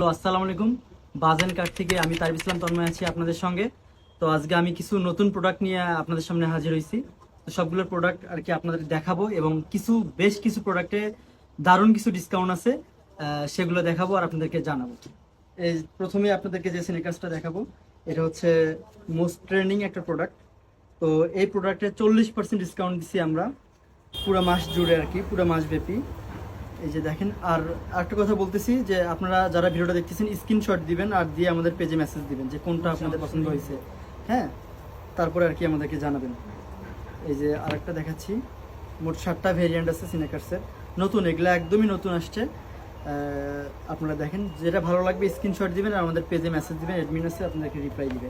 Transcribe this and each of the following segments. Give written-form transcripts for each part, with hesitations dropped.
Hello, আসসালামু আলাইকুম। বাজেন card থেকে আমি তারিফ ইসলাম তন্ময় আছি আপনাদের সঙ্গে। তো আজকে আমি কিছু নতুন প্রোডাক্ট নিয়ে আপনাদের সামনে হাজির হয়েছি। তো সবগুলো প্রোডাক্ট আর কি আপনাদের দেখাবো এবং বেশ কিছু প্রোডাক্টে দারুণ কিছু ডিসকাউন্ট আছে, সেগুলো দেখাবো আর আপনাদেরকে জানাবো। এই প্রথমে আপনাদেরকে যে স্নিকার্সটা দেখাবো, এটা হচ্ছে মোস্ট ট্রেন্ডিং একটা প্রোডাক্ট। তো এই প্রোডাক্টে 40% ডিসকাউন্ট দিচ্ছি আমরা পুরো মাস জুড়ে আর কি, পুরো মাস ব্যাপী। এই যে দেখেন, আর একটা কথা বলতেছি যে আপনারা যারা ভিডিওটা দেখতেছেন স্ক্রিনশট দিবেন আর দিয়ে আমাদের পেজে মেসেজ দিবেন যে কোনটা আপনাদের পছন্দ হয়েছে। হ্যাঁ, তারপরে আর কি আমাদেরকে জানাবেন। এই যে আরেকটা দেখাচ্ছি, মোট 7টা ভেরিয়েন্ট আছে সিনেকার্সের, নতুন, এগুলো একদমই নতুন আসছে। আপনারা দেখেন, যেটা ভালো লাগবে স্ক্রিনশট দিবেন আর আমাদের পেজে মেসেজ দিবেন, অ্যাডমিন আছে আপনাদেরকে রিপ্লাই দিবে।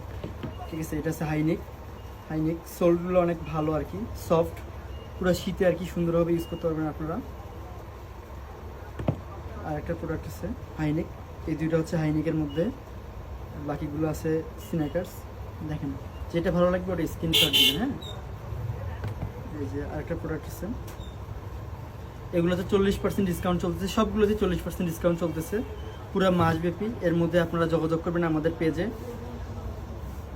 ঠিক আছে, এটা আছে হাইনিক সোলগুলো অনেক ভালো আর কি, সফট, পুরো শীতে আর কি সুন্দরভাবে ইউজ করতে পারবেন আপনারা। আর একটা প্রোডাক্ট আছে হাইনিক, এই দুইটা হচ্ছে হাইনিকের মধ্যে, বাকিগুলো আছে সিনেকার্স। দেখেন, যেটা ভালো লাগবে ওটা স্ক্রিনশট দিবেন। হ্যাঁ, এই যে আরেকটা প্রোডাক্ট আছে, এগুলোতে 40% ডিসকাউন্ট চলতেছে, সবগুলোতে 40% ডিসকাউন্ট চলতেছে পুরো মাসব্যাপী। এর মধ্যে আপনারা যোগাযোগ করবেন আমাদের পেজে,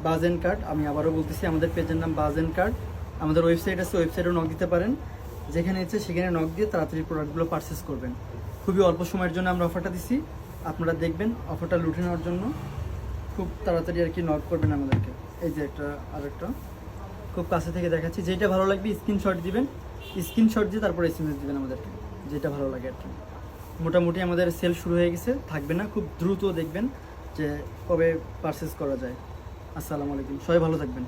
বাজেন কার্ড। আমি আবারও বলতেছি, আমাদের পেজের নাম বাজেন কার্ড। আমাদের ওয়েবসাইট আছে, ওয়েবসাইটেও নক দিতে পারেন, যেখানে ইচ্ছে সেখানে নক দিয়ে তাড়াতাড়ি প্রোডাক্টগুলো পারচেস করবেন। খুবই অল্প সময়ের জন্য আমরা অফারটা দিছি, আপনারা দেখবেন অফারটা লুটে নেওয়ার জন্য খুব তাড়াতাড়ি আর কি নক করবেন আমাদেরকে। এই যে আরেকটা খুব কাছে থেকে দেখাচ্ছি, যেটা ভালো লাগবে স্ক্রিনশট দিবেন, স্ক্রিনশট দিয়ে তারপর এসএমএস দিবেন আমাদেরকে, যেটা ভালো লাগে আর কি। মোটামুটি আমাদের সেল শুরু হয়ে গেছে, থাকবে না, খুব দ্রুত দেখবেন যে কবে পারচেস করা যায়। আসসালামু আলাইকুম, সবাই ভালো থাকবেন।